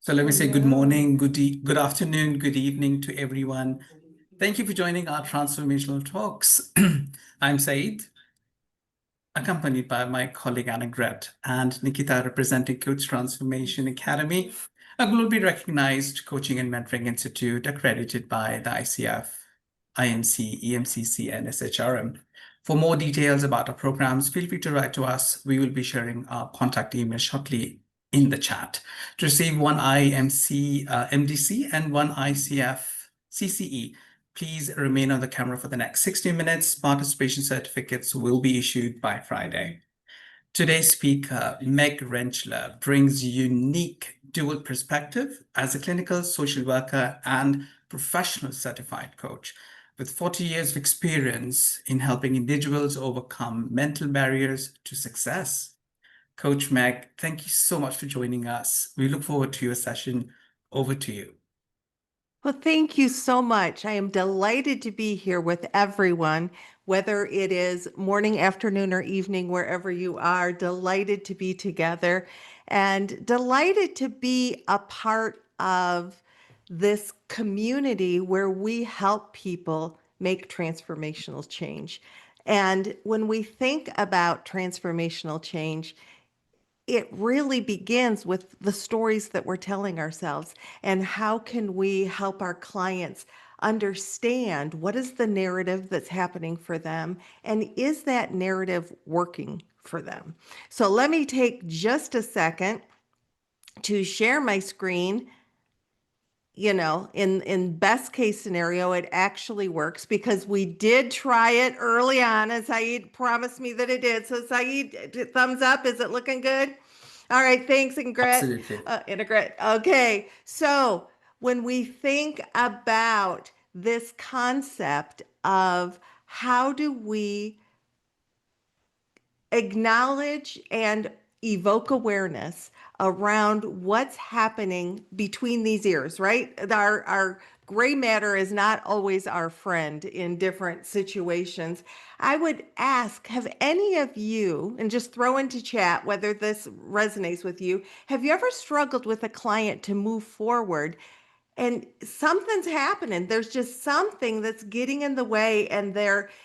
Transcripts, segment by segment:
So let me say good Hello. morning, good afternoon, good evening to everyone. Thank you for joining our transformational talks. I'm Said, accompanied by my colleague Annegret and Nikita, representing Coach Transformation Academy, a globally recognized coaching and mentoring institute accredited by the ICF, IMC, EMCC, and SHRM. For more details about our programs, feel free to write to us. We will be sharing our contact email shortly in the chat. To receive one IMC MDC and one ICF CCE, please remain on the camera for the next 60 minutes. Participation certificates will be issued by Friday. Today's speaker, Meg Rentschler, brings unique dual perspective as a clinical social worker and professional certified coach. With 40 years of experience in helping individuals overcome mental barriers to success. Coach Meg, thank you so much for joining us. We look forward to your session. Over to you. Well, thank you so much. I am delighted to be here with everyone, whether it is morning, afternoon, or evening, wherever you are. Delighted to be together and delighted to be a part of this community where we help people make transformational change. And when we think about transformational change, it really begins with the stories that we're telling ourselves and how can we help our clients understand what is the narrative that's happening for them and is that narrative working for them. So let me take just a second to share my screen. In best case scenario, it actually works because we did try it early on and Saeed promised me that it did. So Saeed, thumbs up. Is it looking good? All right. Thanks, Ingrid. Absolutely. Okay. So when we think about this concept of how do we acknowledge and evoke awareness around what's happening between these ears, right? Our gray matter is not always our friend in different situations. I would ask, have any of you, and just throw into chat whether this resonates with you, have you ever struggled with a client to move forward and something's happening? There's just something that's getting in the way, and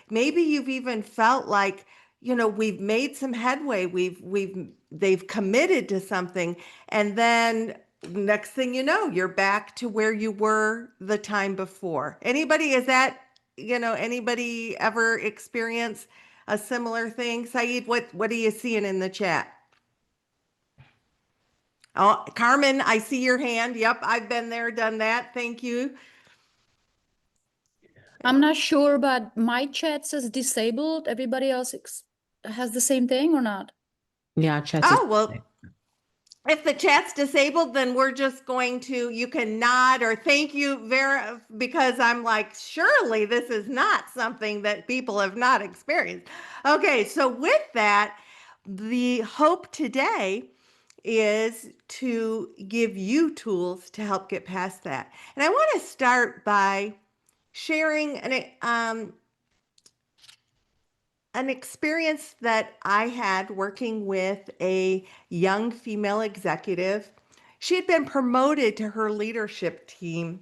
maybe you've even felt like, we've made some headway, they've committed to something, and then next thing you know, you're back to where you were the time before. Anybody ever experience a similar thing? Saeed, what are you seeing in the chat? Oh, Carmen, I see your hand. Yep, I've been there, done that. Thank you. I'm not sure, but my chat says disabled. Everybody else has the same thing or not? Yeah, chat. Oh, well, if the chat's disabled, then we're just going to, you can nod or thank you because I'm like, surely this is not something that people have not experienced. Okay, so with that, the hope today is to give you tools to help get past that. And I want to start by sharing an experience that I had working with a young female executive. She had been promoted to her leadership team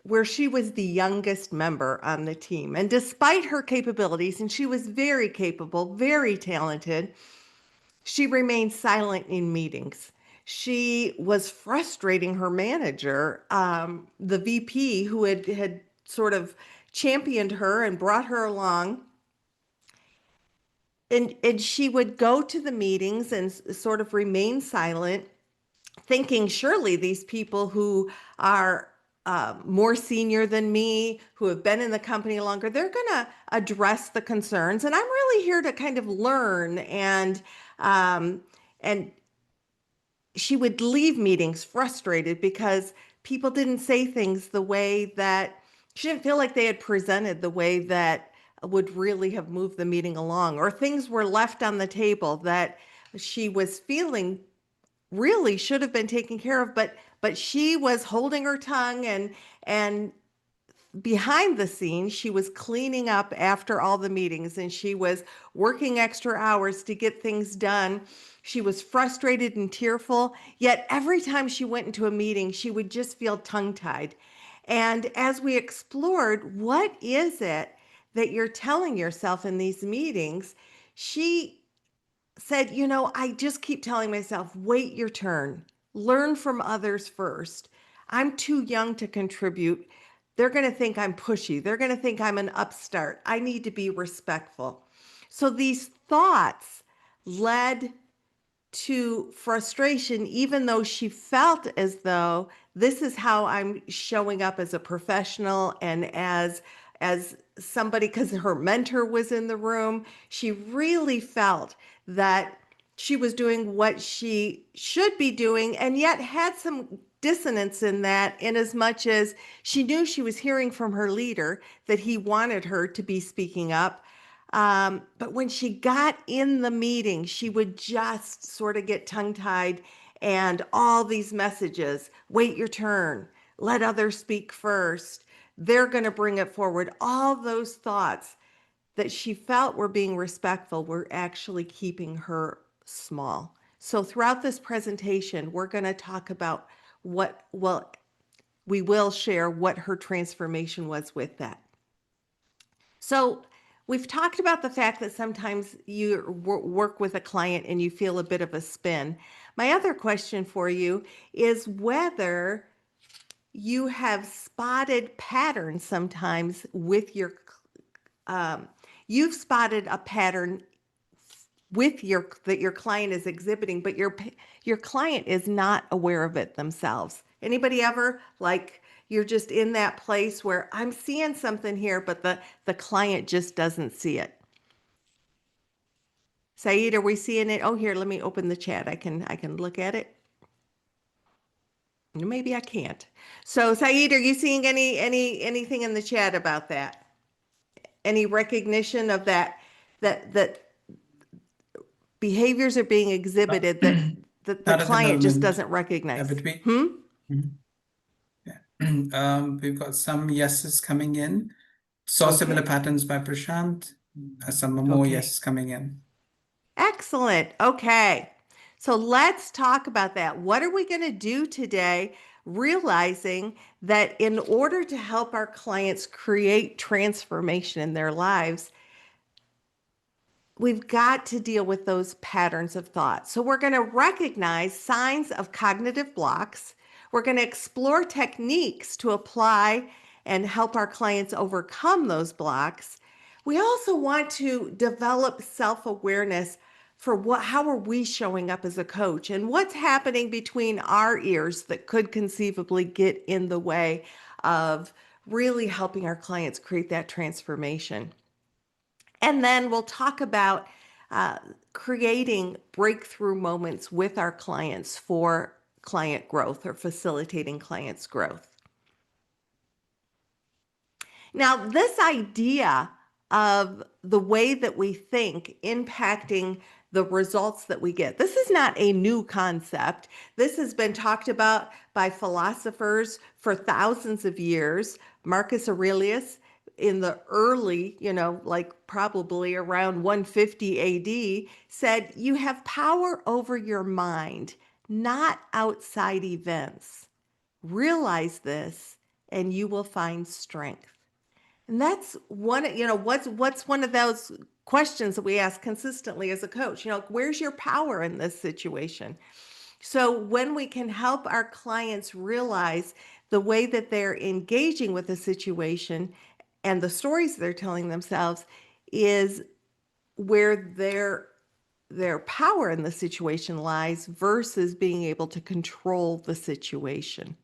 where she was the youngest member on the team. And despite her capabilities, and she was very capable, very talented, she remained silent in meetings. She was frustrating her manager, the VP, who had sort of championed her and brought her along. And she would go to the meetings and sort of remain silent, thinking surely these people who are more senior than me, who have been in the company longer, they're going to address the concerns. And I'm really here to kind of learn. And she would leave meetings frustrated because people didn't say things the way that she didn't feel like they had presented the way that would really have moved the meeting along, or things were left on the table that she was feeling really should have been taken care of, but she was holding her tongue, and behind the scenes she was cleaning up after all the meetings, and she was working extra hours to get things done She was frustrated and tearful, yet every time she went into a meeting, she would just feel tongue-tied. And as we explored, what is it that you're telling yourself in these meetings? She said, I just keep telling myself, wait your turn, learn from others first. I'm too young to contribute. They're going to think I'm pushy. They're going to think I'm an upstart. I need to be respectful. So these thoughts led to frustration, even though she felt as though this is how I'm showing up as a professional and as somebody, because her mentor was in the room. She really felt that she was doing what she should be doing, and yet had some dissonance in that, in as much as she knew she was hearing from her leader that he wanted her to be speaking up. But when she got in the meeting, she would just sort of get tongue-tied, and all these messages, wait your turn, let others speak first, they're going to bring it forward. All those thoughts that she felt were being respectful were actually keeping her small. So throughout this presentation, we're going to talk about we will share what her transformation was with that. So we've talked about the fact that sometimes you work with a client and you feel a bit of a spin. My other question for you is whether you have spotted patterns sometimes with you've spotted a pattern that your client is exhibiting, but your client is not aware of it themselves. Anybody ever, like, you're just in that place where I'm seeing something here, but the client just doesn't see it? Saeed, are we seeing it? Oh, here, let me open the chat. I can look at it. Maybe I can't. So Saeed, are you seeing anything in the chat about that? Any recognition of that behaviors are being exhibited that the Not at the client just moment. doesn't recognize? Between, Hmm? yeah. We've got some yeses coming in. Saw similar Okay. patterns by Prashant. Some more Okay. yeses coming in. Excellent. Okay. So let's talk about that. What are we going to do today, realizing that in order to help our clients create transformation in their lives, we've got to deal with those patterns of thought. So we're going to recognize signs of cognitive blocks. We're going to explore techniques to apply and help our clients overcome those blocks. We also want to develop self-awareness for how are we showing up as a coach, and what's happening between our ears that could conceivably get in the way of really helping our clients create that transformation. And then we'll talk about creating breakthrough moments with our clients for client growth, or facilitating clients' growth. Now, this idea of the way that we think impacting the results that we get, this is not a new concept. This has been talked about by philosophers for thousands of years. Marcus Aurelius, in the early, like probably around 150 AD, said, you have power over your mind, not outside events. Realize this, and you will find strength. And that's one, what's one of those questions that we ask consistently as a coach, where's your power in this situation? So when we can help our clients realize the way that they're engaging with the situation and the stories they're telling themselves is where their power in the situation lies, versus being able to control the situation.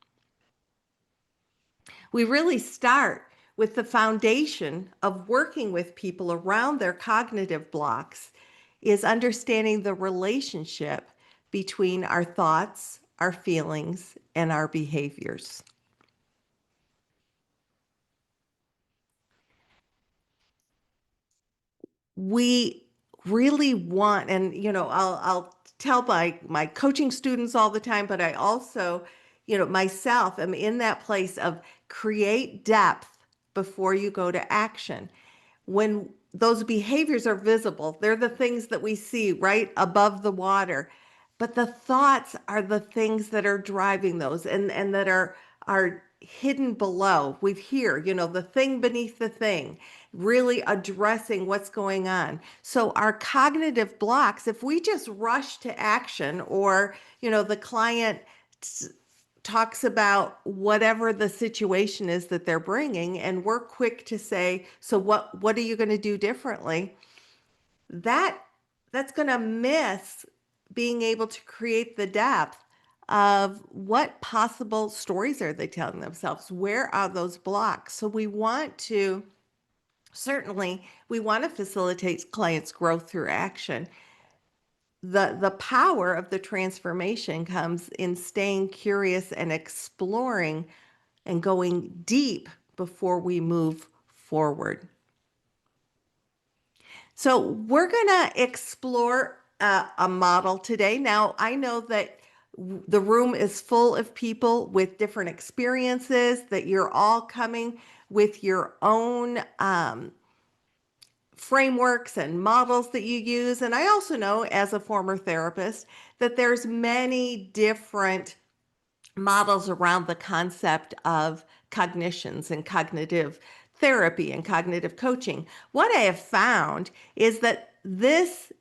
We really start with the foundation of working with people around their cognitive blocks is understanding the relationship between our thoughts, our feelings, and our behaviors. We really want, and I'll tell my coaching students all the time, but I also, myself am in that place of create depth before you go to action. When those behaviors are visible. They're the things that we see right above the water. But the thoughts are the things that are driving those and that are hidden below. We've here, the thing beneath the thing, really addressing what's going on. So our cognitive blocks, if we just rush to action, or, the client talks about whatever the situation is that they're bringing, and we're quick to say, so what are you going to do differently? That's going to miss being able to create the depth of what possible stories are they telling themselves? Where are those blocks? So we want to facilitate clients' growth through action. The power of the transformation comes in staying curious and exploring and going deep before we move forward. So we're going to explore a model today. Now, I know that the room is full of people with different experiences, that you're all coming with your own frameworks and models that you use. And I also know, as a former therapist, that there's many different models around the concept of cognitions and cognitive therapy and cognitive coaching. What I have found is that this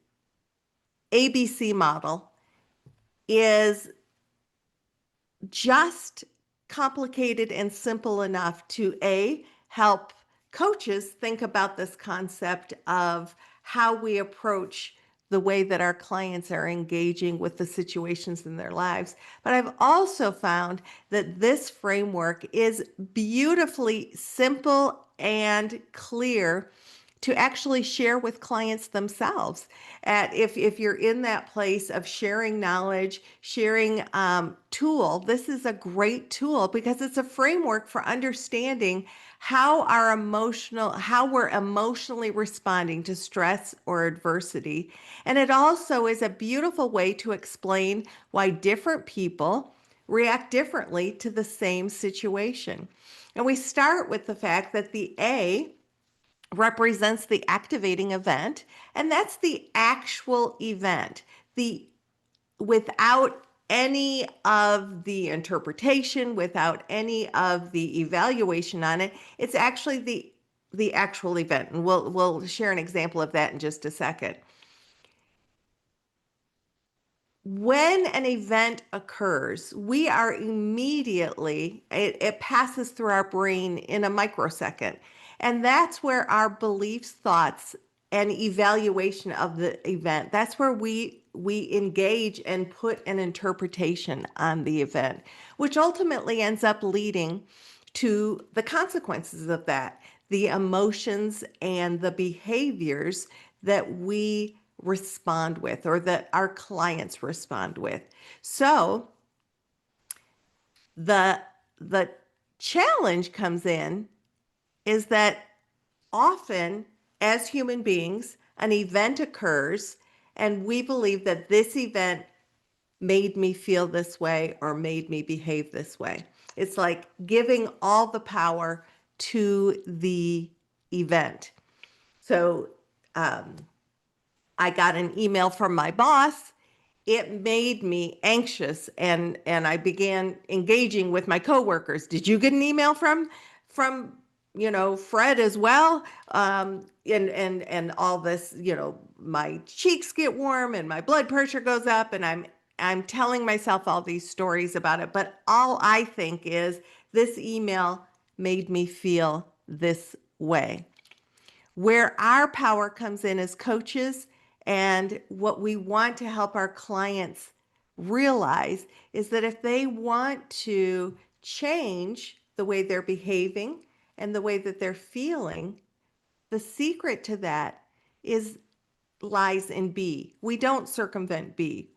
ABC model is just complicated and simple enough to help coaches think about this concept of how we approach the way that our clients are engaging with the situations in their lives. But I've also found that this framework is beautifully simple and clear to actually share with clients themselves. If you're in that place of sharing knowledge, sharing tool, this is a great tool because it's a framework for understanding how we're emotionally responding to stress or adversity. And it also is a beautiful way to explain why different people react differently to the same situation. And we start with the fact that the A represents the activating event, and that's the actual event, without any of the interpretation, without any of the evaluation on it. It's actually the actual event, and we'll share an example of that in just a second. When an event occurs, we are immediately, it passes through our brain in a microsecond. And that's where our beliefs, thoughts, and evaluation of the event, that's where we engage and put an interpretation on the event, which ultimately ends up leading to the consequences of that, the emotions and the behaviors that we respond with, or that our clients respond with. So the challenge comes in is that often, as human beings, an event occurs and we believe that this event made me feel this way or made me behave this way. It's like giving all the power to the event. So I got an email from my boss. It made me anxious, and I began engaging with my coworkers. Did you get an email from Fred as well? And all this, my cheeks get warm and my blood pressure goes up, and I'm telling myself all these stories about it. But all I think is, this email made me feel this way. Where our power comes in as coaches, and what we want to help our clients realize, is that if they want to change the way they're behaving and the way that they're feeling, the secret to that lies in B. We don't circumvent B.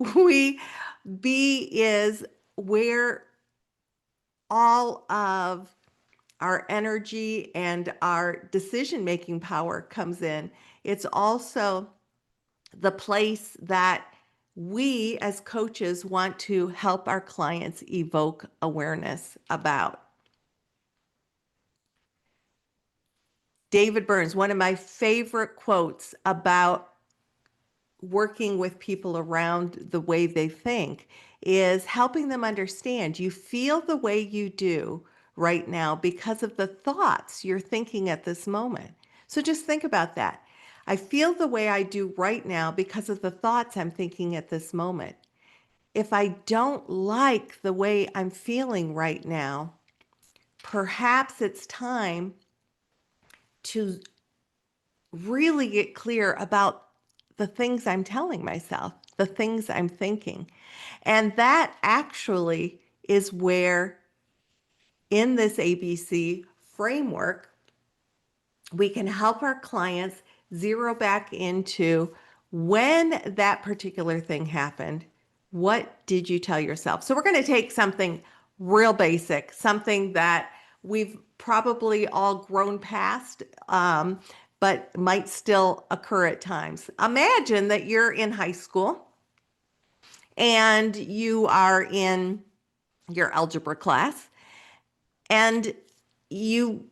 B is where all of our energy and our decision-making power comes in. It's also the place that we as coaches want to help our clients evoke awareness about. David Burns, one of my favorite quotes about working with people around the way they think is helping them understand you feel the way you do right now because of the thoughts you're thinking at this moment. So just think about that. I feel the way I do right now because of the thoughts I'm thinking at this moment. If I don't like the way I'm feeling right now, perhaps it's time to really get clear about the things I'm telling myself, the things I'm thinking. And that actually is where, in this ABC framework, we can help our clients zero back into when that particular thing happened. What did you tell yourself? So we're going to take something real basic, something that we've probably all grown past, but might still occur at times. Imagine that you're in high school and you are in your algebra class and you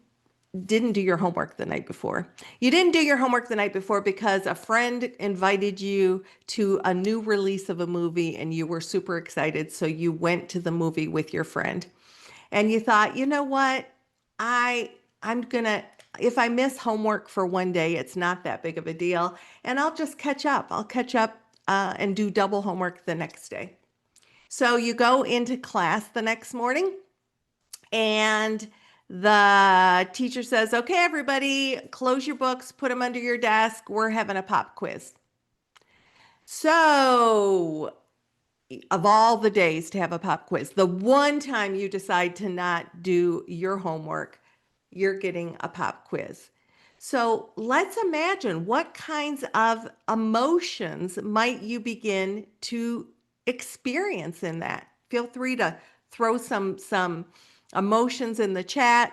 didn't do your homework the night before. You didn't do your homework the night before because a friend invited you to a new release of a movie and you were super excited. So you went to the movie with your friend and you thought, you know what? I'm gonna, if I miss homework for one day, it's not that big of a deal. And I'll just catch up. I'll catch up and do double homework the next day. So you go into class the next morning and the teacher says, okay, everybody, close your books, put them under your desk. We're having a pop quiz. So, of all the days to have a pop quiz, the one time you decide to not do your homework, you're getting a pop quiz. So, let's imagine what kinds of emotions might you begin to experience in that. Feel free to throw some emotions in the chat,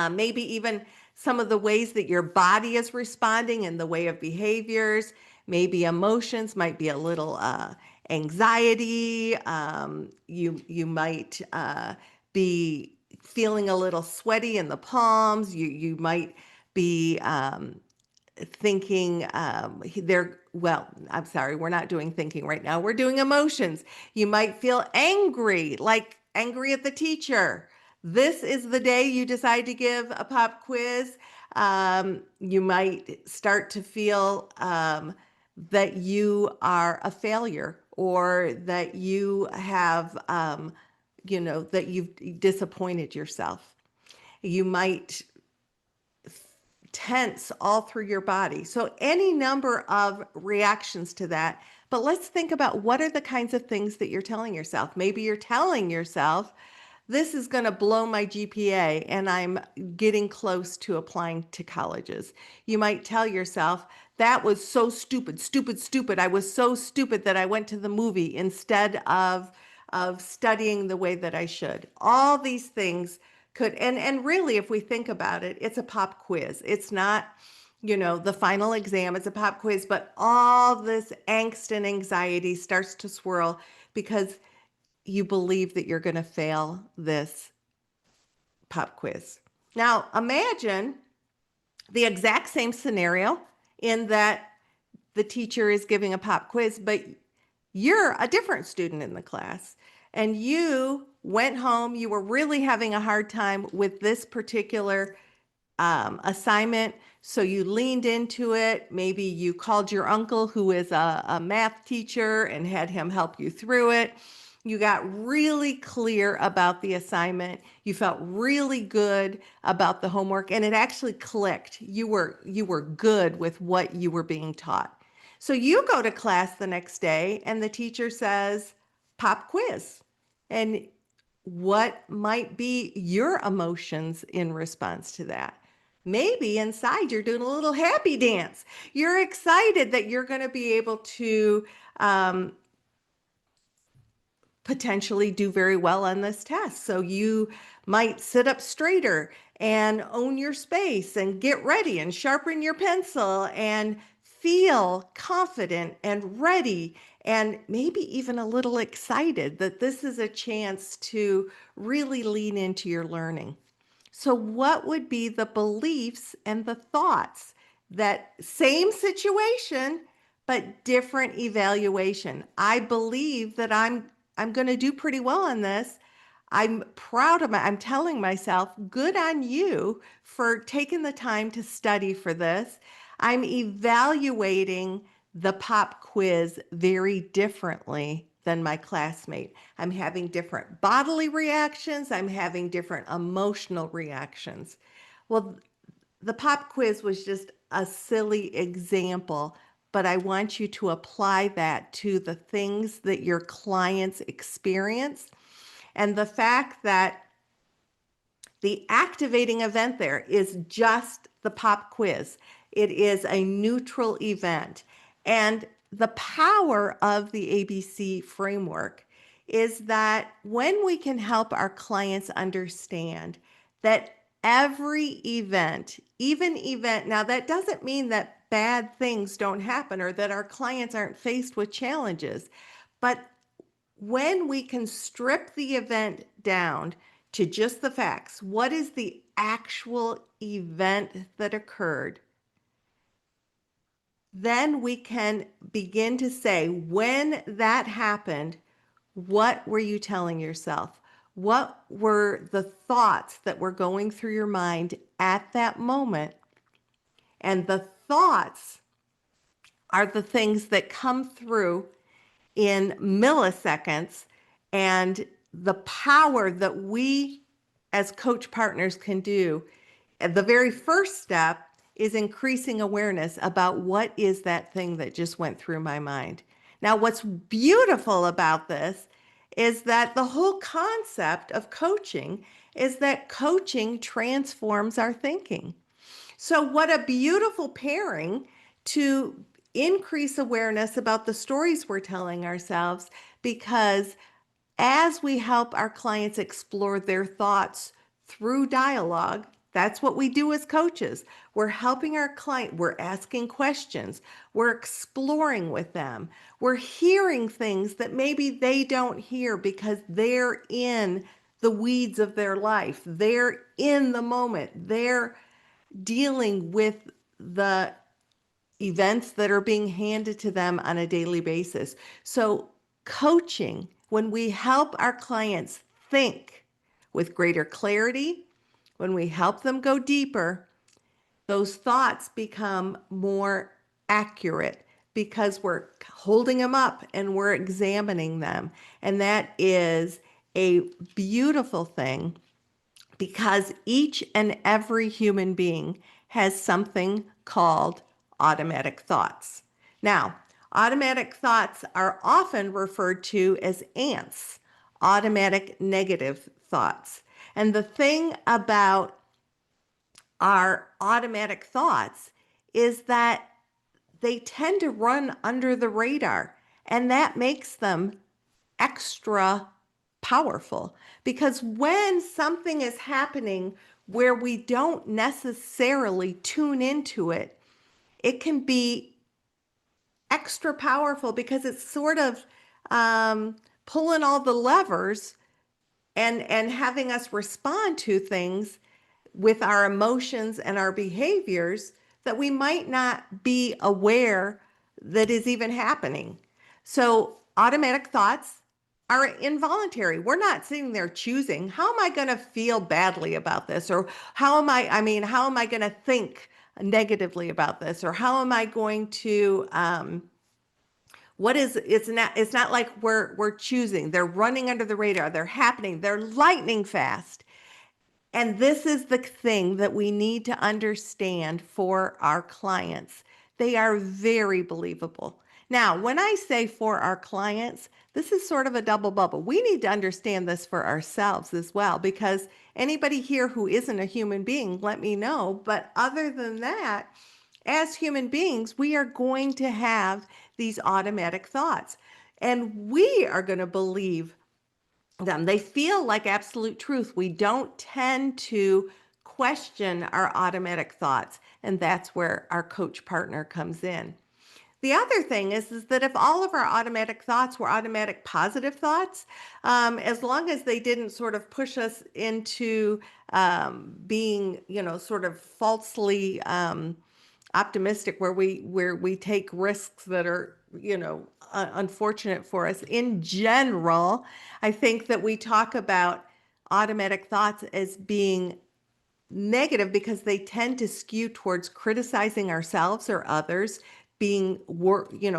maybe even some of the ways that your body is responding in the way of behaviors, maybe emotions, might be a little anxiety. You might be feeling a little sweaty in the palms. You might be thinking well, I'm sorry, we're not doing thinking right now. We're doing emotions. You might feel angry, like angry at the teacher. This is the day you decide to give a pop quiz. You might start to feel that you are a failure or that you have, that you've disappointed yourself. You might tense all through your body. So any number of reactions to that. But let's think about what are the kinds of things that you're telling yourself. Maybe you're telling yourself, this is going to blow my GPA and I'm getting close to applying to colleges. You might tell yourself, that was so stupid, stupid, stupid. I was so stupid that I went to the movie instead of studying the way that I should. All these things could, and really, if we think about it, it's a pop quiz. It's not, the final exam. It's a pop quiz, but all this angst and anxiety starts to swirl because you believe that you're going to fail this pop quiz. Now, imagine the exact same scenario in that the teacher is giving a pop quiz, but you're a different student in the class and you went home. You were really having a hard time with this particular assignment. So you leaned into it. Maybe you called your uncle, who is a math teacher, and had him help you through it. You got really clear about the assignment. You felt really good about the homework, and it actually clicked. You were good with what you were being taught. So you go to class the next day, and the teacher says, pop quiz. And what might be your emotions in response to that? Maybe inside you're doing a little happy dance. You're excited that you're going to be able to potentially do very well on this test. So you might sit up straighter and own your space and get ready and sharpen your pencil and feel confident and ready and maybe even a little excited that this is a chance to really lean into your learning. So what would be the beliefs and the thoughts? That same situation, but different evaluation. I believe that I'm going to do pretty well on this. I'm proud of I'm telling myself, good on you for taking the time to study for this. I'm evaluating the pop quiz very differently than my classmate. I'm having different bodily reactions. I'm having different emotional reactions. Well, the pop quiz was just a silly example, but I want you to apply that to the things that your clients experience. And the fact that the activating event there is just the pop quiz. It is a neutral event. And the power of the ABC framework is that when we can help our clients understand that every event, now that doesn't mean that bad things don't happen or that our clients aren't faced with challenges, but when we can strip the event down to just the facts, what is the actual event that occurred? Then we can begin to say, when that happened, what were you telling yourself? What were the thoughts that were going through your mind at that moment? And the thoughts are the things that come through in milliseconds, and the power that we as coach partners can do. The very first step is increasing awareness about what is that thing that just went through my mind. Now, what's beautiful about this is that the whole concept of coaching is that coaching transforms our thinking. So, what a beautiful pairing to increase awareness about the stories we're telling ourselves, because as we help our clients explore their thoughts through dialogue, that's what we do as coaches. We're helping our client, we're asking questions, we're exploring with them, we're hearing things that maybe they don't hear because they're in the weeds of their life, they're in the moment, they're dealing with the events that are being handed to them on a daily basis. So, coaching, when we help our clients think with greater clarity, when we help them go deeper, those thoughts become more accurate because we're holding them up and we're examining them. And that is a beautiful thing, because each and every human being has something called automatic thoughts. Now, automatic thoughts are often referred to as ants, automatic negative thoughts. And the thing about our automatic thoughts is that they tend to run under the radar, and that makes them extra powerful, because when something is happening where we don't necessarily tune into it, it can be extra powerful because it's sort of pulling all the levers and having us respond to things with our emotions and our behaviors that we might not be aware that is even happening. So automatic thoughts are involuntary. We're not sitting there choosing, how am I going to feel badly about this? Or how am I going to think negatively about this? Or how am I going to, it's not like we're choosing. They're running under the radar. They're happening. They're lightning fast. And this is the thing that we need to understand for our clients. They are very believable. Now, when I say for our clients, this is sort of a double bubble. We need to understand this for ourselves as well, because anybody here who isn't a human being, let me know. But other than that, as human beings, we are going to have these automatic thoughts, and we are going to believe them. They feel like absolute truth. We don't tend to question our automatic thoughts, and that's where our coach partner comes in. The other thing is that if all of our automatic thoughts were automatic positive thoughts, as long as they didn't sort of push us into being, sort of falsely optimistic, where we take risks that are, unfortunate for us. In general, I think that we talk about automatic thoughts as being negative because they tend to skew towards criticizing ourselves or others, being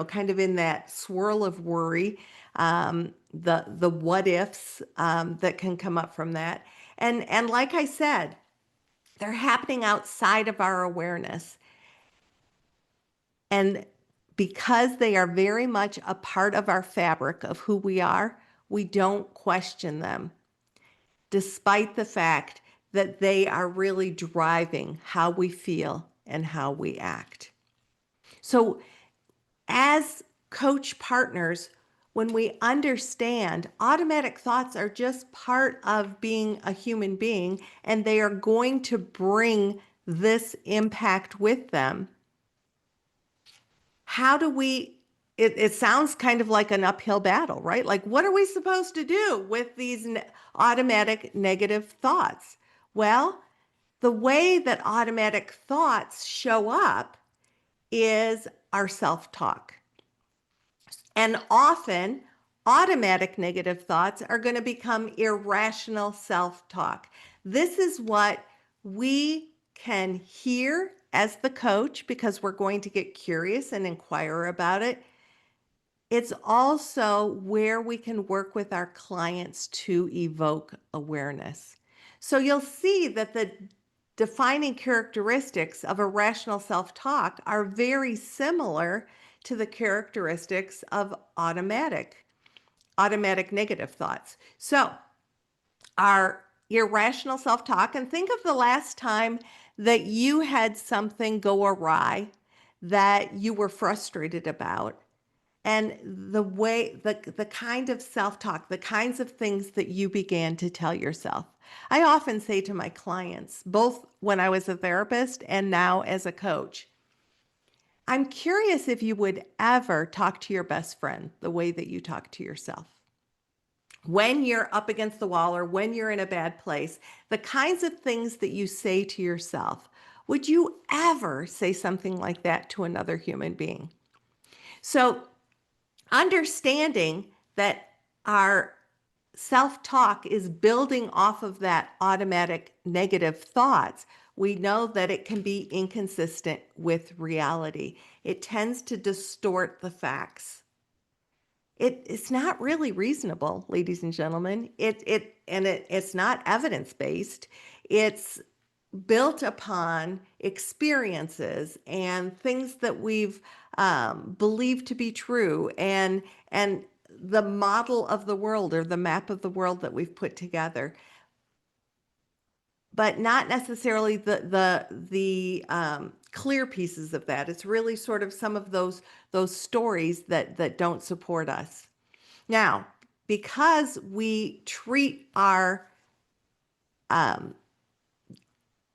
kind of in that swirl of worry, the what ifs that can come up from that. And like I said, they're happening outside of our awareness. And because they are very much a part of our fabric of who we are, we don't question them, despite the fact that they are really driving how we feel and how we act. So, as coach partners, when we understand automatic thoughts are just part of being a human being and they are going to bring this impact with them, how do we, it sounds kind of like an uphill battle, right? Like, what are we supposed to do with these automatic negative thoughts? Well, the way that automatic thoughts show up is our self-talk. And often, automatic negative thoughts are going to become irrational self-talk. This is what we can hear as the coach because we're going to get curious and inquire about it. It's also where we can work with our clients to evoke awareness. So you'll see that the defining characteristics of irrational self-talk are very similar to the characteristics of automatic negative thoughts. So our irrational self-talk, and think of the last time that you had something go awry that you were frustrated about, and the kind of self-talk, the kinds of things that you began to tell yourself. I often say to my clients, both when I was a therapist and now as a coach, I'm curious if you would ever talk to your best friend the way that you talk to yourself. When you're up against the wall or when you're in a bad place, the kinds of things that you say to yourself, would you ever say something like that to another human being? So understanding that our self-talk is building off of that automatic negative thoughts, we know that it can be inconsistent with reality. It tends to distort the facts. It's not really reasonable, ladies and gentlemen. It's not evidence-based. It's built upon experiences and things that we've believed to be true, and the model of the world or the map of the world that we've put together, but not necessarily the clear pieces of that. It's really sort of some of those stories that don't support us. Now, because we treat our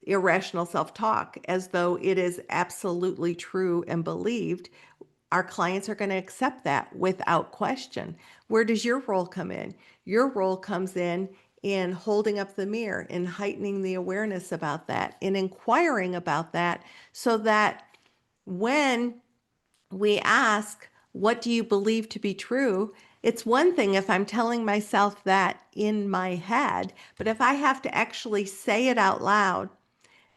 irrational self-talk as though it is absolutely true and believed, our clients are going to accept that without question. Where does your role come in? Your role comes in holding up the mirror, in heightening the awareness about that, in inquiring about that, so that when we ask, what do you believe to be true? It's one thing if I'm telling myself that in my head, but if I have to actually say it out loud,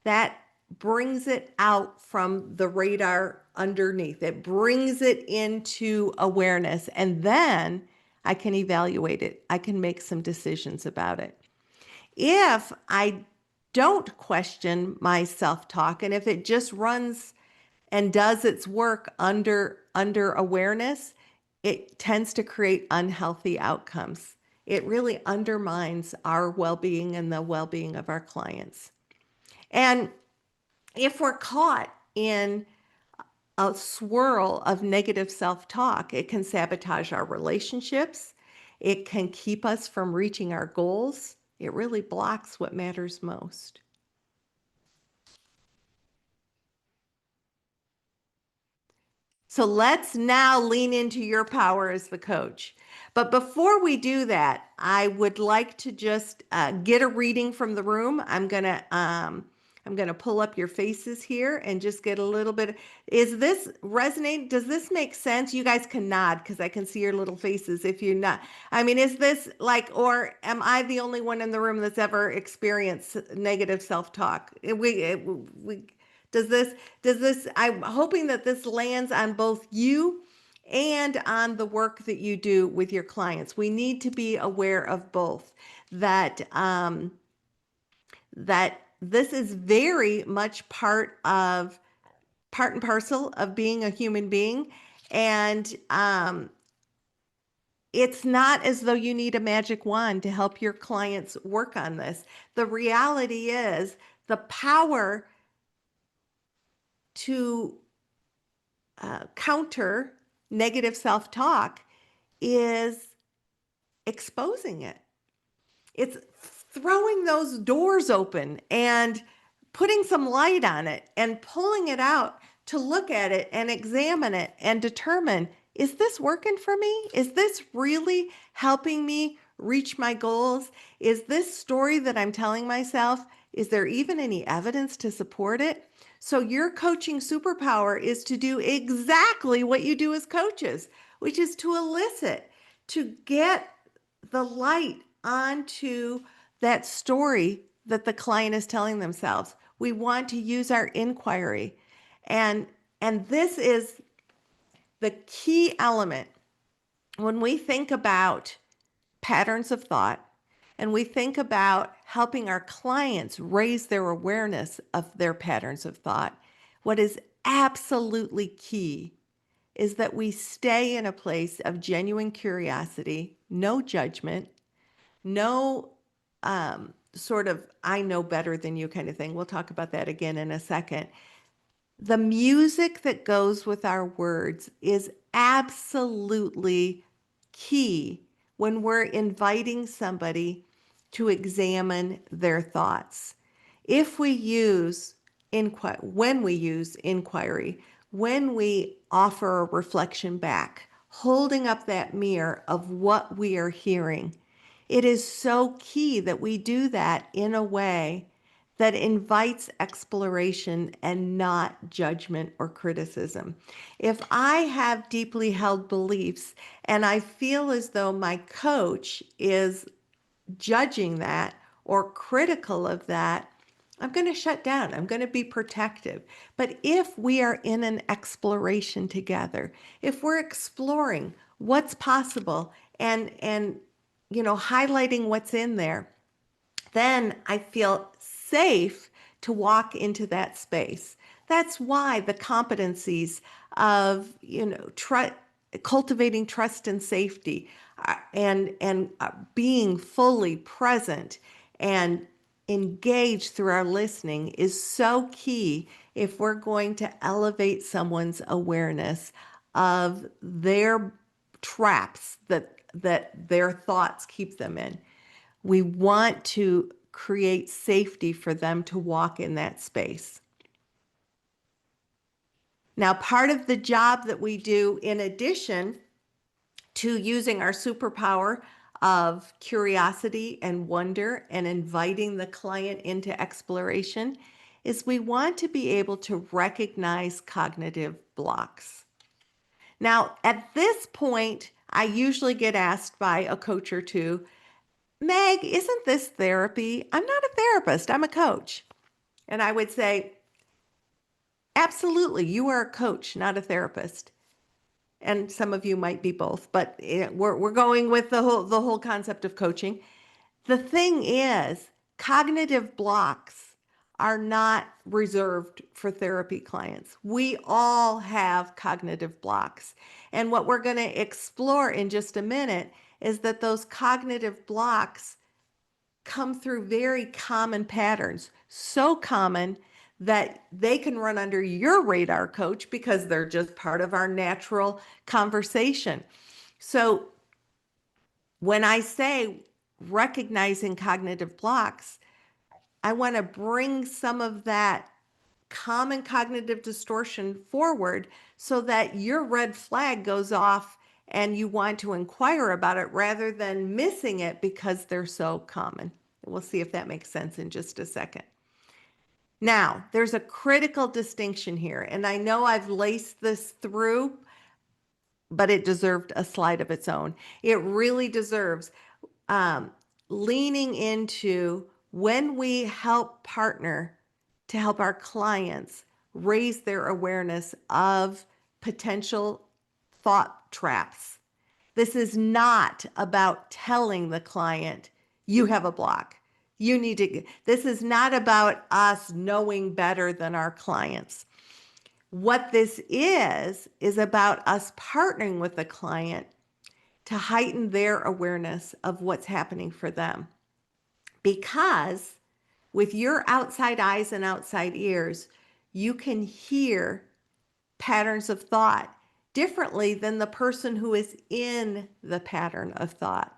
that brings it out from the radar underneath. It brings it into awareness, and then I can evaluate it. I can make some decisions about it. If I don't question my self-talk, and if it just runs and does its work under awareness, it tends to create unhealthy outcomes. It really undermines our well-being and the well-being of our clients. And if we're caught in a swirl of negative self-talk, it can sabotage our relationships. It can keep us from reaching our goals. It really blocks what matters most. So let's now lean into your power as the coach. But before we do that, I would like to just get a reading from the room. I'm gonna pull up your faces here and just get a little bit. Is this resonate? Does this make sense? You guys can nod because I can see your little faces. If you're not, I mean, is this like, or am I the only one in the room that's ever experienced negative self-talk? Does this, I'm hoping that this lands on both you and on the work that you do with your clients. We need to be aware of both, that that this is very much part and parcel of being a human being. And it's not as though you need a magic wand to help your clients work on this. The reality is the power to counter negative self-talk is exposing it. It's throwing those doors open and putting some light on it and pulling it out to look at it and examine it and determine, is this working for me? Is this really helping me reach my goals? Is this story that I'm telling myself, is there even any evidence to support it? So your coaching superpower is to do exactly what you do as coaches, which is to elicit, to get the light onto that story that the client is telling themselves. We want to use our inquiry. And this is the key element when we think about patterns of thought and we think about helping our clients raise their awareness of their patterns of thought. What is absolutely key is that we stay in a place of genuine curiosity, no judgment, no sort of I know better than you kind of thing. We'll talk about that again in a second. The music that goes with our words is absolutely key when we're inviting somebody to examine their thoughts. If we use when we use inquiry, when we offer a reflection back, holding up that mirror of what we are hearing, it is so key that we do that in a way that invites exploration and not judgment or criticism. If I have deeply held beliefs and I feel as though my coach is judging that or critical of that, I'm going to shut down. I'm going to be protective. But if we are in an exploration together, if we're exploring what's possible and highlighting what's in there, then I feel safe to walk into that space. That's why the competencies of, cultivating trust and safety and being fully present and engaged through our listening is so key if we're going to elevate someone's awareness of their traps that their thoughts keep them in. We want to create safety for them to walk in that space. Now, part of the job that we do, in addition to using our superpower of curiosity and wonder and inviting the client into exploration, is we want to be able to recognize cognitive blocks. Now, at this point, I usually get asked by a coach or two, Meg, isn't this therapy? I'm not a therapist, I'm a coach. And I would say, absolutely, you are a coach, not a therapist. And some of you might be both, but we're going with the whole concept of coaching. The thing is, cognitive blocks are not reserved for therapy clients. We all have cognitive blocks. And what we're going to explore in just a minute is that those cognitive blocks come through very common patterns, so common that they can run under your radar, coach, because they're just part of our natural conversation. So when I say recognizing cognitive blocks, I want to bring some of that common cognitive distortion forward so that your red flag goes off and you want to inquire about it rather than missing it because they're so common. We'll see if that makes sense in just a second. Now, there's a critical distinction here, and I know I've laced this through, but it deserved a slide of its own. It really deserves leaning into when we help partner to help our clients raise their awareness of potential thought traps. This is not about telling the client, you have a block. You need to, this is not about us knowing better than our clients. What this is about us partnering with the client to heighten their awareness of what's happening for them. Because with your outside eyes and outside ears, you can hear patterns of thought differently than the person who is in the pattern of thought.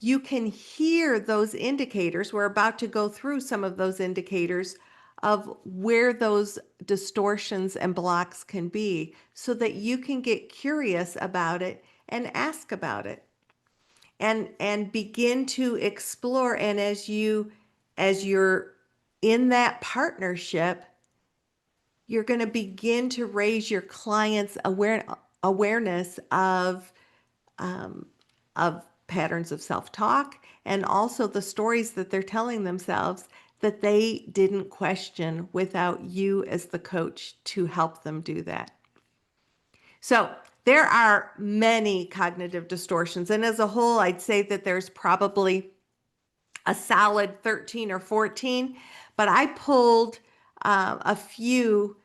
You can hear those indicators. We're about to go through some of those indicators of where those distortions and blocks can be so that you can get curious about it and ask about it and begin to explore. And as you're in that partnership, you're going to begin to raise your clients' awareness of patterns of self-talk and also the stories that they're telling themselves that they didn't question without you as the coach to help them do that. So there are many cognitive distortions, and as a whole, I'd say that there's probably a solid 13 or 14, but I pulled a few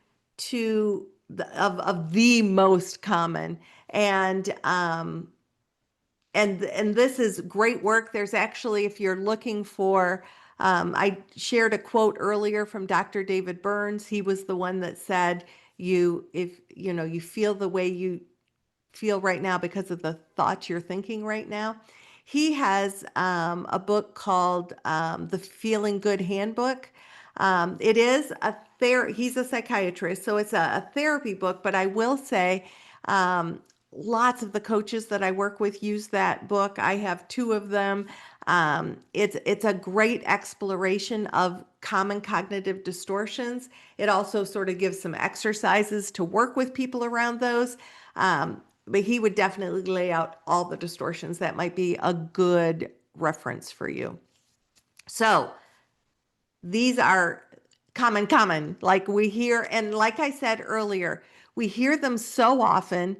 of the most common, and this is great work. There's actually, if you're looking for, I shared a quote earlier from Dr. David Burns. He was the one that said, if you feel the way you feel right now because of the thoughts you're thinking right now. He has a book called The Feeling Good Handbook. It is he's a psychiatrist, so it's a therapy book, but I will say lots of the coaches that I work with use that book. I have 2 of them. It's a great exploration of common cognitive distortions. It also sort of gives some exercises to work with people around those. But he would definitely lay out all the distortions. That might be a good reference for you. So these are common, like we hear, and like I said earlier, we hear them so often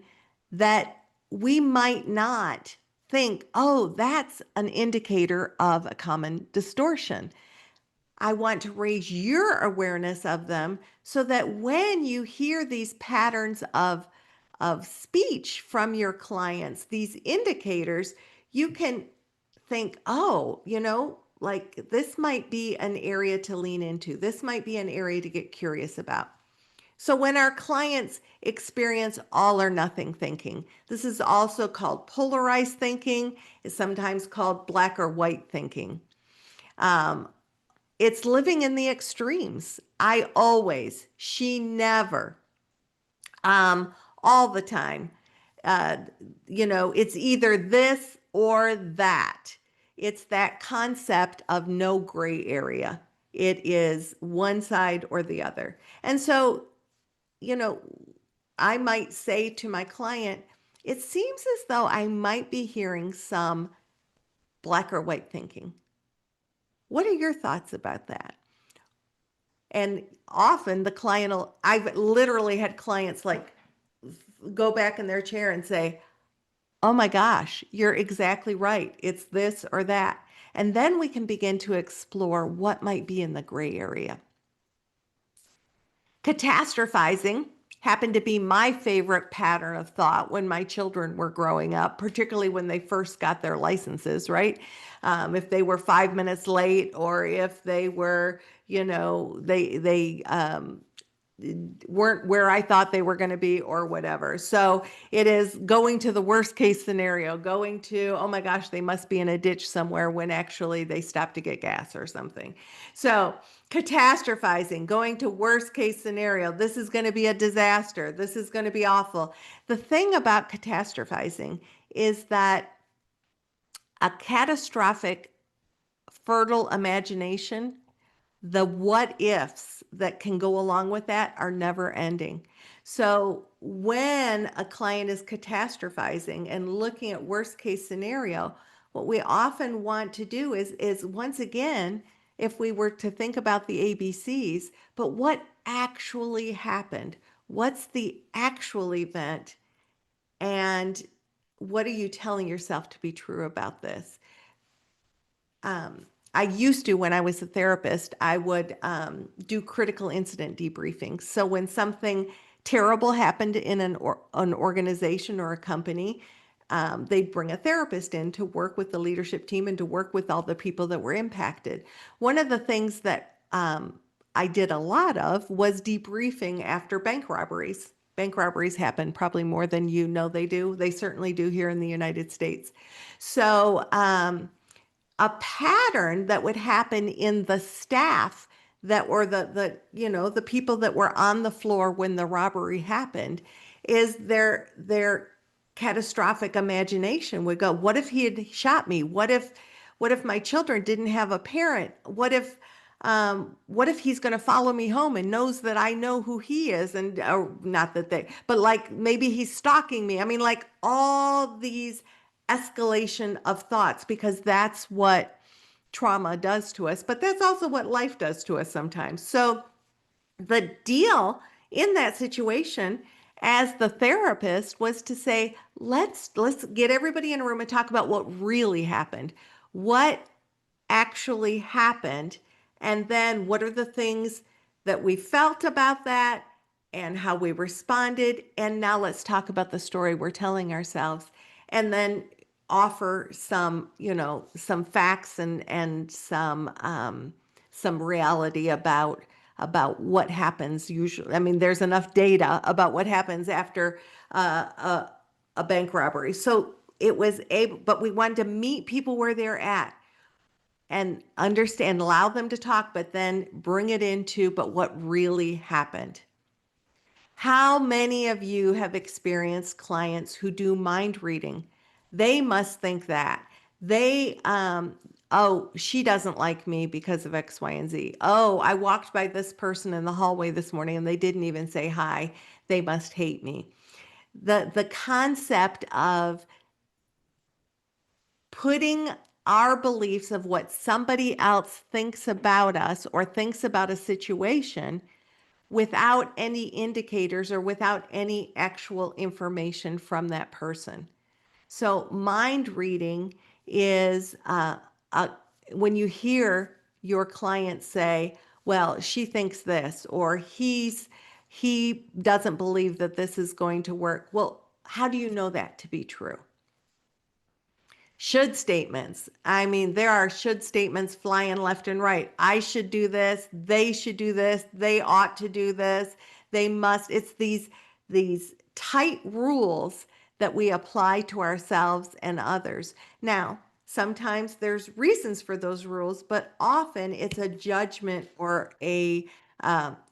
that we might not think, oh, that's an indicator of a common distortion. I want to raise your awareness of them so that when you hear these patterns of speech from your clients, these indicators, you can think, oh, like this might be an area to lean into. This might be an area to get curious about. So when our clients experience all or nothing thinking, this is also called polarized thinking. It's sometimes called black or white thinking. It's living in the extremes. I always, she never, all the time. It's either this or that. It's that concept of no gray area. It is one side or the other. And so, I might say to my client, it seems as though I might be hearing some black or white thinking. What are your thoughts about that? And often the client I've literally had clients like go back in their chair and say, oh my gosh, you're exactly right. It's this or that. And then we can begin to explore what might be in the gray area. Catastrophizing happened to be my favorite pattern of thought when my children were growing up, particularly when they first got their licenses, right? If they were 5 minutes late, or if they were, they weren't where I thought they were going to be or whatever. So it is going to the worst case scenario, going to, oh my gosh, they must be in a ditch somewhere when actually they stopped to get gas or something. So catastrophizing, going to worst case scenario. This is going to be a disaster. This is going to be awful. The thing about catastrophizing is that a catastrophic, fertile imagination, the what ifs that can go along with that are never ending. So when a client is catastrophizing and looking at worst case scenario, what we often want to do is once again, if we were to think about the ABCs, but what actually happened? What's the actual event? And what are you telling yourself to be true about this? I used to, when I was a therapist, I would do critical incident debriefings. So when something terrible happened in an organization or a company, they'd bring a therapist in to work with the leadership team and to work with all the people that were impacted. One of the things that I did a lot of was debriefing after bank robberies. Bank robberies happen probably more than you know they do. They certainly do here in the United States. So a pattern that would happen in the staff that were the people that were on the floor when the robbery happened is their catastrophic imagination would go, what if he had shot me? What if my children didn't have a parent? What if he's going to follow me home and knows that I know who he is? And not that but like maybe he's stalking me. I mean, like all these escalation of thoughts, because that's what trauma does to us, but that's also what life does to us sometimes. So the deal in that situation as the therapist was to say, let's get everybody in a room and talk about what really happened. What actually happened, and then what are the things that we felt about that and how we responded, and now let's talk about the story we're telling ourselves, and then offer some some facts and some reality about what happens usually. I mean, there's enough data about what happens after a bank robbery. So it was able, but we wanted to meet people where they're at and understand, allow them to talk, but then bring it into, but what really happened. How many of you have experienced clients who do mind reading? They must think that they, oh, she doesn't like me because of X, Y, and Z. Oh, I walked by this person in the hallway this morning and they didn't even say hi. They must hate me. The concept of putting our beliefs of what somebody else thinks about us or thinks about a situation without any indicators or without any actual information from that person. So mind reading is when you hear your client say, well, she thinks this, or he doesn't believe that this is going to work. Well, how do you know that to be true? Should statements. I mean, there are should statements flying left and right. I should do this. They should do this. They ought to do this. They must. It's these tight rules that we apply to ourselves and others. Now, sometimes there's reasons for those rules, but often it's a judgment or a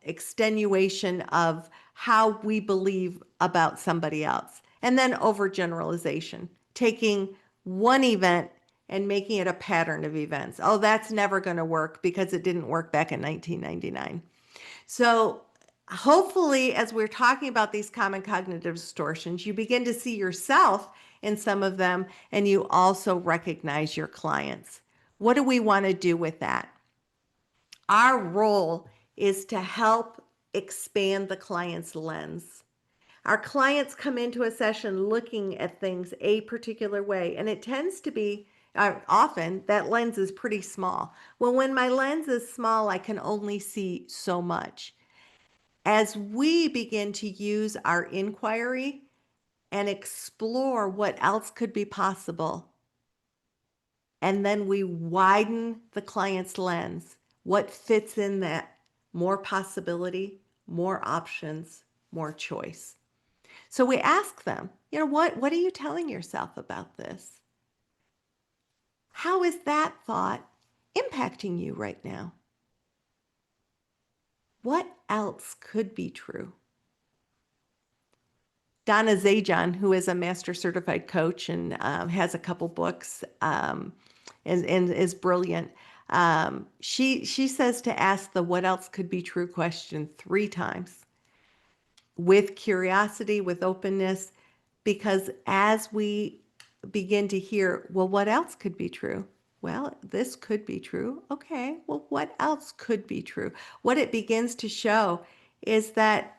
extenuation of how we believe about somebody else. And then overgeneralization, taking one event and making it a pattern of events. Oh, that's never going to work because it didn't work back in 1999. So hopefully, as we're talking about these common cognitive distortions, you begin to see yourself in some of them, and you also recognize your clients. What do we want to do with that? Our role is to help expand the client's lens. Our clients come into a session looking at things a particular way, and it tends to be often that lens is pretty small. Well, when my lens is small, I can only see so much. As we begin to use our inquiry and explore what else could be possible, and then we widen the client's lens, what fits in that more possibility, more options, more choice. So we ask them, what are you telling yourself about this? How is that thought impacting you right now? What else could be true? Donna Zajan, who is a master certified coach and has a couple books and is brilliant, she says to ask the what else could be true question 3 times with curiosity, with openness, because as we begin to hear, well, what else could be true? Well, this could be true. Okay, well, what else could be true? What it begins to show is that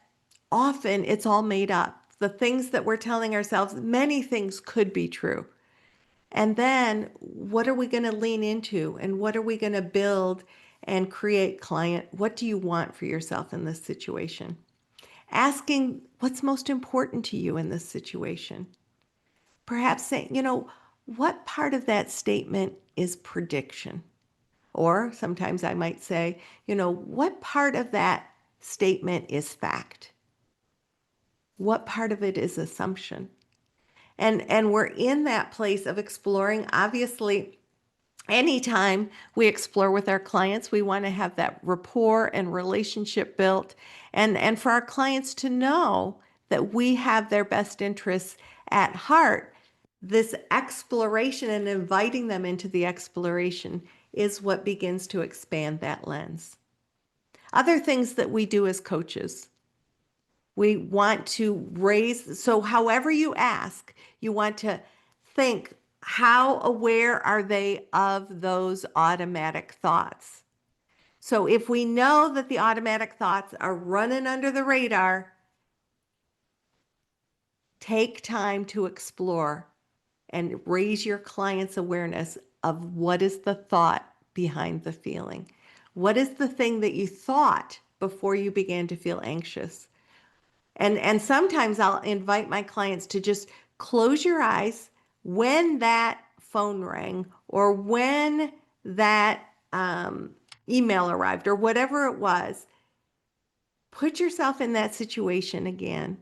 often it's all made up. The things that we're telling ourselves, many things could be true. And then what are we going to lean into and what are we going to build and create? Client, what do you want for yourself in this situation? Asking what's most important to you in this situation. Perhaps saying, what part of that statement is prediction? Or sometimes I might say, what part of that statement is fact? What part of it is assumption? And we're in that place of exploring. Obviously, anytime we explore with our clients, we want to have that rapport and relationship built, and for our clients to know that we have their best interests at heart. This exploration and inviting them into the exploration is what begins to expand that lens. Other things that we do as coaches, we want to raise, so however you ask, you want to think, how aware are they of those automatic thoughts? So if we know that the automatic thoughts are running under the radar, take time to explore and raise your client's awareness of what is the thought behind the feeling. What is the thing that you thought before you began to feel anxious? And sometimes I'll invite my clients to just close your eyes when that phone rang or when that email arrived or whatever it was. Put yourself in that situation again.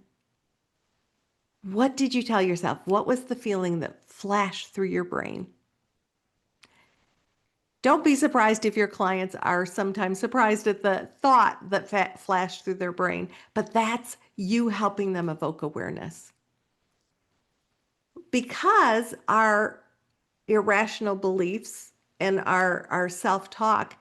What did you tell yourself? What was the feeling that flashed through your brain? Don't be surprised if your clients are sometimes surprised at the thought that flashed through their brain, but that's you helping them evoke awareness. Because our irrational beliefs and our self-talk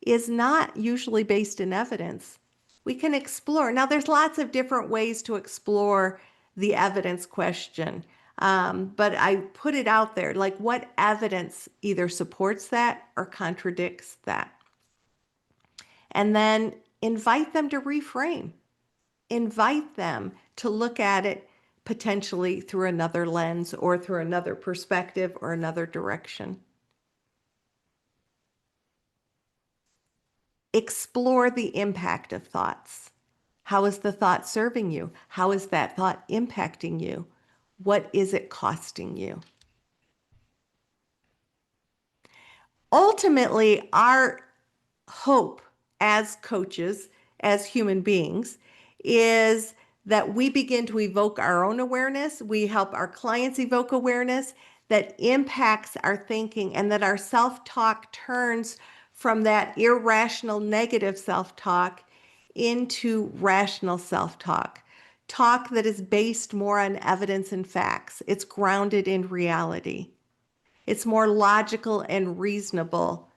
is not usually based in evidence, we can explore. Now, there's lots of different ways to explore the evidence question. But I put it out there, like what evidence either supports that or contradicts that. And then invite them to reframe. Invite them to look at it potentially through another lens or through another perspective or another direction. Explore the impact of thoughts. How is the thought serving you? How is that thought impacting you? What is it costing you? Ultimately, our hope as coaches, as human beings, is that we begin to evoke our own awareness. We help our clients evoke awareness that impacts our thinking, and that our self-talk turns from that irrational negative self-talk into rational self-talk. Talk that is based more on evidence and facts. It's grounded in reality. It's more logical and reasonable,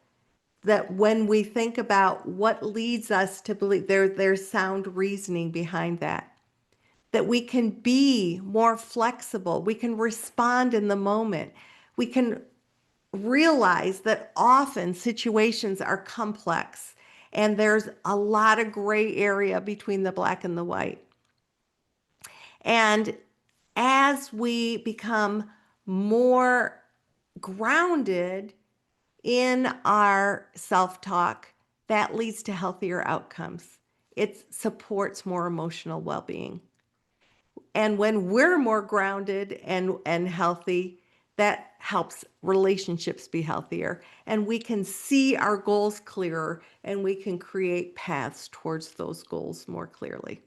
that when we think about what leads us to believe, there's sound reasoning behind that. That we can be more flexible. We can respond in the moment. We can realize that often situations are complex and there's a lot of gray area between the black and the white. And as we become more grounded in our self-talk, that leads to healthier outcomes. It supports more emotional well-being. And when we're more grounded and healthy, that helps relationships be healthier, and we can see our goals clearer, and we can create paths towards those goals more clearly.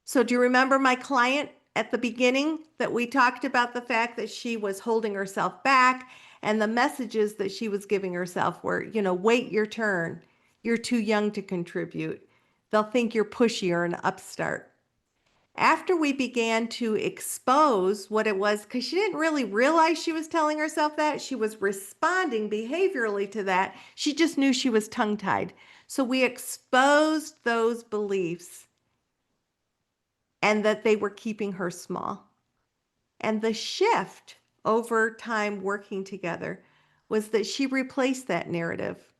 So do you remember my client at the beginning that we talked about the fact that she was holding herself back, and the messages that she was giving herself were, wait your turn. You're too young to contribute. They'll think you're pushy or an upstart. After we began to expose what it was, because she didn't really realize she was telling herself that, she was responding behaviorally to that. She just knew she was tongue-tied. So we exposed those beliefs and that they were keeping her small. And the shift over time working together was that she replaced that narrative.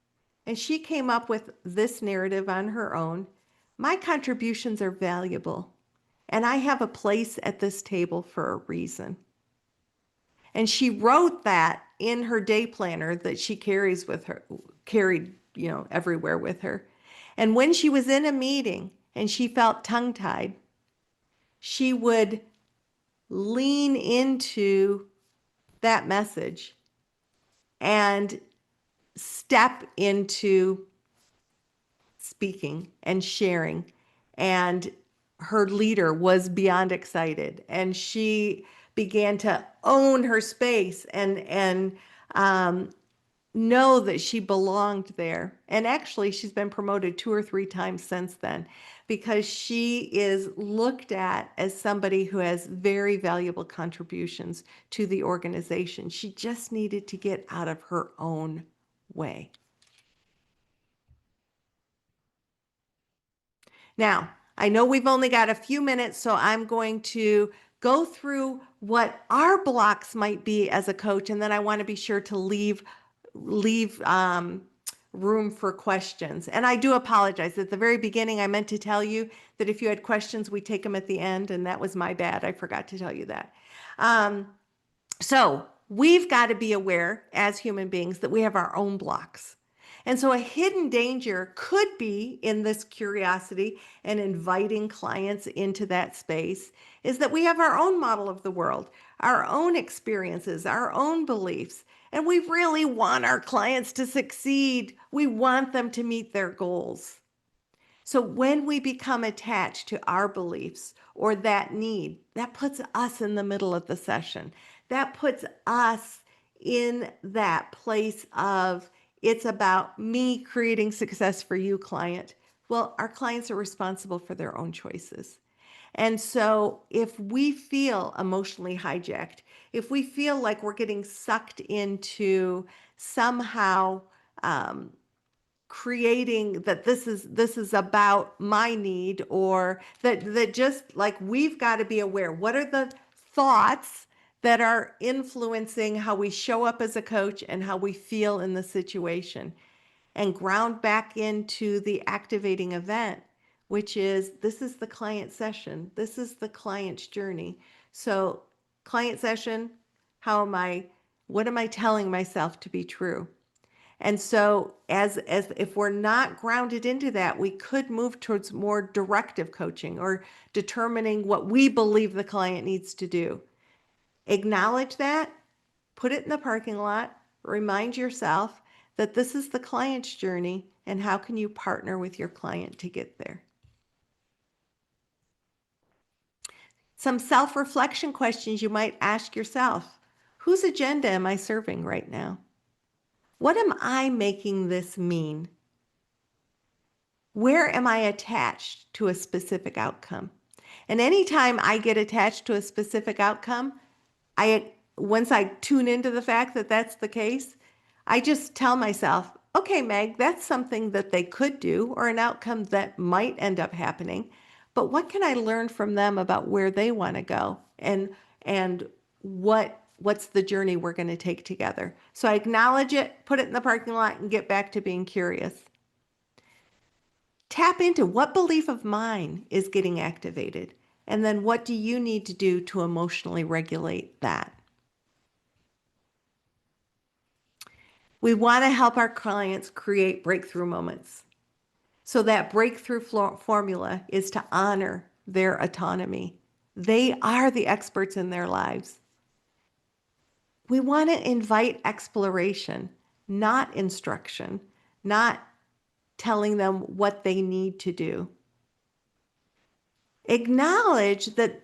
And she came up with this narrative on her own. My contributions are valuable, and I have a place at this table for a reason. And she wrote that in her day planner that she carried everywhere with her. And when she was in a meeting and she felt tongue-tied, she would lean into that message and step into speaking and sharing. And her leader was beyond excited, and she began to own her space and know that she belonged there. And actually, she's been promoted 2 or 3 times since then, because she is looked at as somebody who has very valuable contributions to the organization. She just needed to get out of her own way. Now, I know we've only got a few minutes, so I'm going to go through what our blocks might be as a coach, and then I want to be sure to leave room for questions. And I do apologize. At the very beginning, I meant to tell you that if you had questions, we take them at the end, and that was my bad. I forgot to tell you that. So we've got to be aware as human beings that we have our own blocks. And so a hidden danger could be in this curiosity and inviting clients into that space is that we have our own model of the world, our own experiences, our own beliefs, and we really want our clients to succeed. We want them to meet their goals. So when we become attached to our beliefs or that need, that puts us in the middle of the session. That puts us in that place of, it's about me creating success for you, client. Well, our clients are responsible for their own choices. And so if we feel emotionally hijacked, if we feel like we're getting sucked into somehow creating that this is about my need, or that just like we've got to be aware, what are the thoughts that are influencing how we show up as a coach and how we feel in the situation, and ground back into the activating event, which is this is the client session. This is the client's journey. So client session, what am I telling myself to be true? And so as if we're not grounded into that, we could move towards more directive coaching or determining what we believe the client needs to do. Acknowledge that, put it in the parking lot, remind yourself that this is the client's journey, and how can you partner with your client to get there. Some self-reflection questions you might ask yourself. Whose agenda am I serving right now? What am I making this mean? Where am I attached to a specific outcome? And anytime I get attached to a specific outcome, once I tune into the fact that that's the case, I just tell myself, okay, Meg, that's something that they could do, or an outcome that might end up happening. But what can I learn from them about where they want to go, and what's the journey we're going to take together? So I acknowledge it, put it in the parking lot, and get back to being curious. Tap into what belief of mine is getting activated, and then what do you need to do to emotionally regulate that? We want to help our clients create breakthrough moments. So that breakthrough formula is to honor their autonomy. They are the experts in their lives. We want to invite exploration, not instruction, not telling them what they need to do. Acknowledge that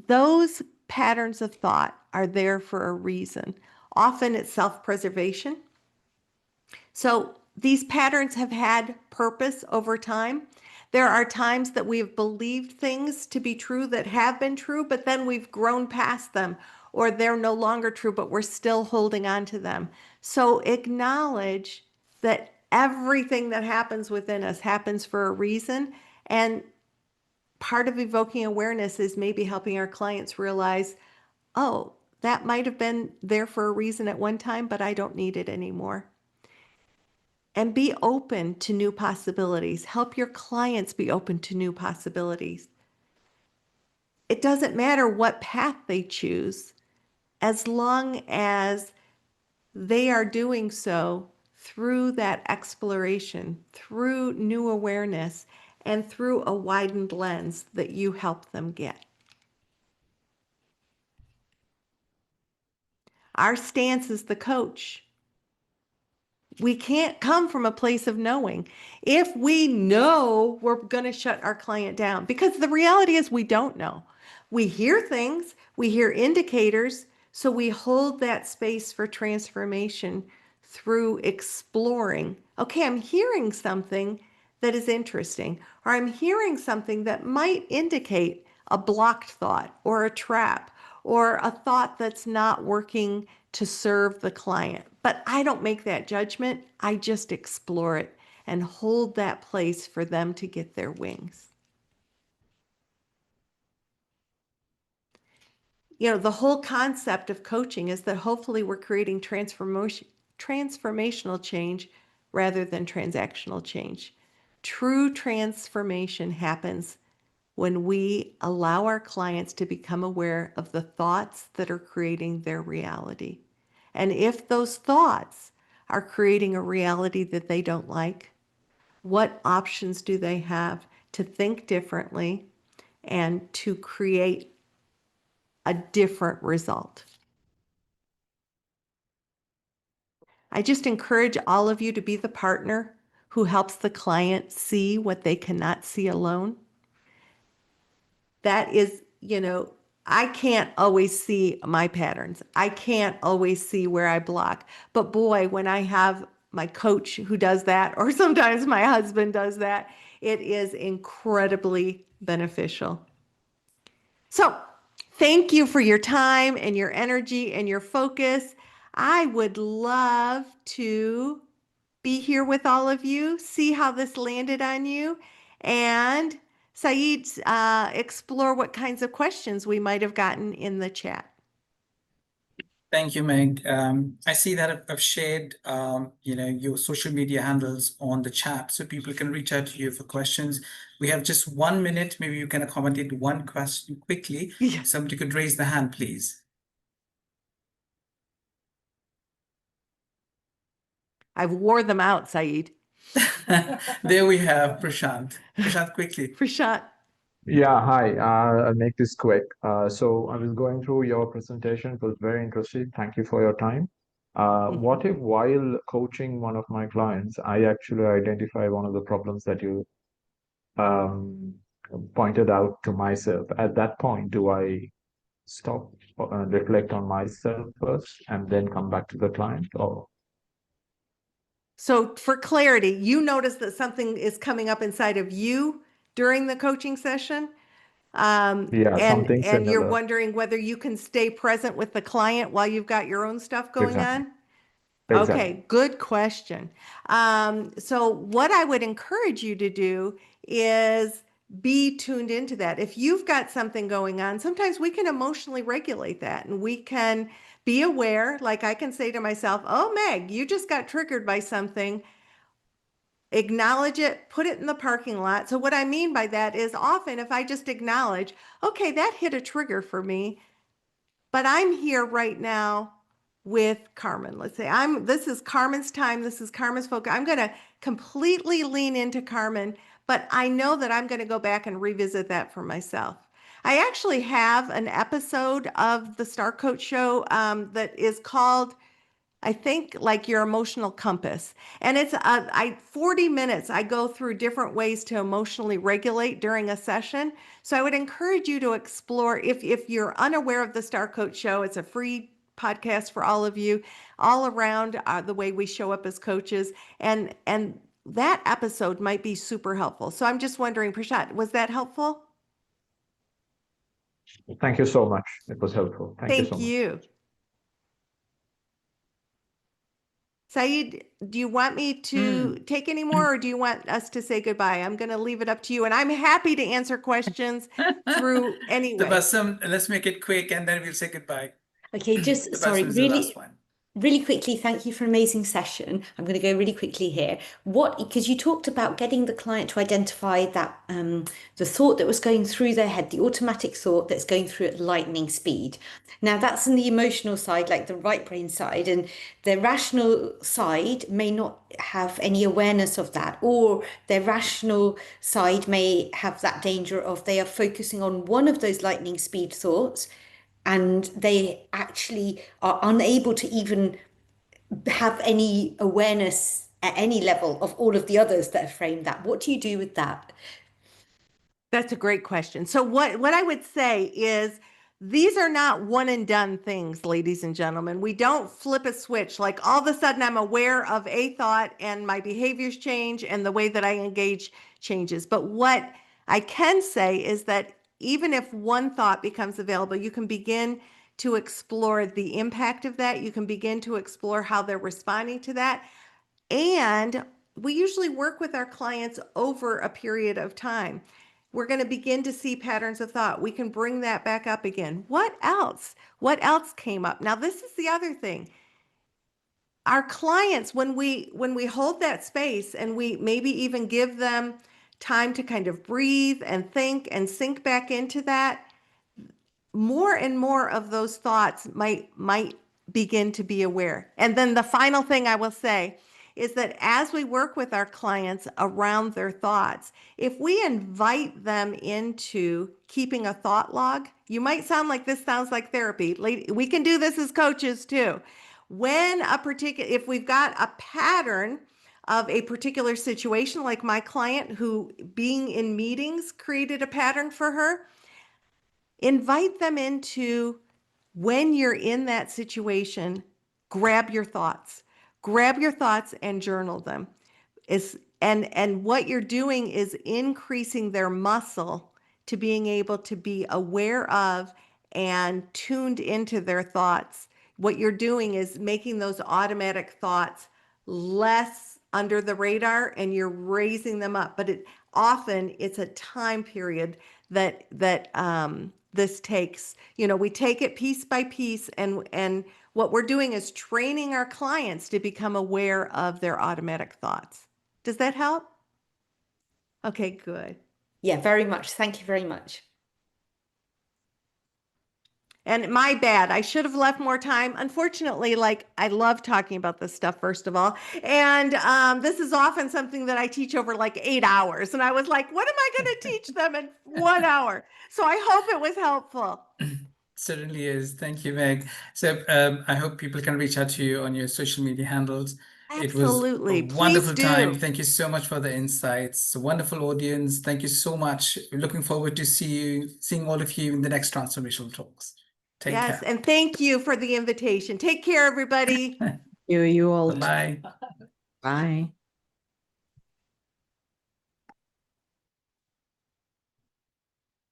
those patterns of thought are there for a reason. Often it's self-preservation. So these patterns have had purpose over time. There are times that we have believed things to be true that have been true, but then we've grown past them, or they're no longer true, but we're still holding on to them. So acknowledge that everything that happens within us happens for a reason. And part of evoking awareness is maybe helping our clients realize, oh, that might have been there for a reason at one time, but I don't need it anymore. And be open to new possibilities. Help your clients be open to new possibilities. It doesn't matter what path they choose, as long as they are doing so through that exploration, through new awareness, and through a widened lens that you help them get. Our stance as the coach, we can't come from a place of knowing. If we know, we're going to shut our client down, because the reality is we don't know. We hear things, we hear indicators, so we hold that space for transformation through exploring. Okay, I'm hearing something that is interesting, or I'm hearing something that might indicate a blocked thought or a trap or a thought that's not working to serve the client. But I don't make that judgment. I just explore it and hold that place for them to get their wings. You know, the whole concept of coaching is that hopefully we're creating transformational change rather than transactional change. True transformation happens when we allow our clients to become aware of the thoughts that are creating their reality. And if those thoughts are creating a reality that they don't like, what options do they have to think differently and to create a different result? I just encourage all of you to be the partner who helps the client see what they cannot see alone. That is, you know, I can't always see my patterns. I can't always see where I block. But boy, when I have my coach who does that, or sometimes my husband does that, it is incredibly beneficial. So thank you for your time and your energy and your focus. I would love to be here with all of you, see how this landed on you, and Saeed, explore what kinds of questions we might have gotten in the chat. Thank you, Meg. I see that I've shared, your social media handles on the chat, so people can reach out to you for questions. We have just 1 minute. Maybe you can accommodate one question quickly. Yeah. Somebody could raise the hand, please. I've wore them out, Saeed. There we have Prashant. Prashant, quickly. Prashant. Yeah, hi. I'll make this quick. So I was going through your presentation. It was very interesting. Thank you for your time. What if while coaching one of my clients, I actually identify one of the problems that you pointed out to myself? At that point, do I stop, reflect on myself first, and then come back to the client? Or So for clarity, you notice that something is coming up inside of you during the coaching session. yeah, something And you're similar. wondering whether you can stay present with the client while you've got your own stuff going Exactly. on? Exactly. Okay, good question. So what I would encourage you to do is be tuned into that. If you've got something going on, sometimes we can emotionally regulate that, and we can be aware, like I can say to myself, oh, Meg, you just got triggered by something. Acknowledge it, put it in the parking lot. So what I mean by that is often if I just acknowledge, okay, that hit a trigger for me, but I'm here right now with Carmen. Let's say this is Carmen's time. This is Carmen's focus. I'm going to completely lean into Carmen, but I know that I'm going to go back and revisit that for myself. I actually have an episode of the Star Coach Show that is called, I think, like your emotional compass. And it's 40 minutes. I go through different ways to emotionally regulate during a session. So I would encourage you to explore, if you're unaware of the Star Coach Show, it's a free podcast for all of you, all around the way we show up as coaches. And that episode might be super helpful. So I'm just wondering, Prashant, was that helpful? Thank you so much. It was helpful. Thank you so Thank much. you. Saeed, do you want me to take any more, or do you want us to say goodbye? I'm going to leave it up to you, and I'm happy to answer questions through any way. Tabassum, let's make it quick and then we'll say goodbye. Okay, just sorry, Tabassum is the last one. really quickly, thank you for an amazing session. I'm going to go really quickly here. Because you talked about getting the client to identify that the thought that was going through their head, the automatic thought that's going through at lightning speed. Now that's in the emotional side, like the right brain side, and the rational side may not have any awareness of that, or their rational side may have that danger of they are focusing on one of those lightning speed thoughts, and they actually are unable to even have any awareness at any level of all of the others that have framed that. What do you do with that? That's a great question. So what I would say is, these are not one and done things, ladies and gentlemen. We don't flip a switch like all of a sudden I'm aware of a thought and my behaviors change and the way that I engage changes. But what I can say is that even if one thought becomes available, you can begin to explore the impact of that. You can begin to explore how they're responding to that. And we usually work with our clients over a period of time. We're going to begin to see patterns of thought. We can bring that back up again. What else? What else came up? Now, this is the other thing. Our clients, when we hold that space and we maybe even give them time to kind of breathe and think and sink back into that, more and more of those thoughts might begin to be aware. And then the final thing I will say is that as we work with our clients around their thoughts, if we invite them into keeping a thought log, you might sound like this sounds like therapy. We can do this as coaches too. If we've got a pattern of a particular situation, like my client who being in meetings created a pattern for her, invite them into, when you're in that situation, grab your thoughts and journal them. And what you're doing is increasing their muscle to being able to be aware of and tuned into their thoughts. What you're doing is making those automatic thoughts less under the radar, and you're raising them up. But often it's a time period that this takes. We take it piece by piece, and what we're doing is training our clients to become aware of their automatic thoughts. Does that help? Okay, good. Yeah, very much. Thank you very much. And my bad, I should have left more time. Unfortunately, I love talking about this stuff, first of all. And this is often something that I teach over 8 hours. And I was like, what am I going to teach them in 1 hour? So I hope it was helpful. Certainly is. Thank you, Meg. So I hope people can reach out to you on your social media handles. Absolutely. It was a wonderful Please time. do. Thank you so much for the insights. It's a wonderful audience. Thank you so much. We're looking forward to seeing all of you in the next Transformational Talks. Take Yes, care. and thank you for the invitation. Take care, everybody. You all. Bye-bye. Bye.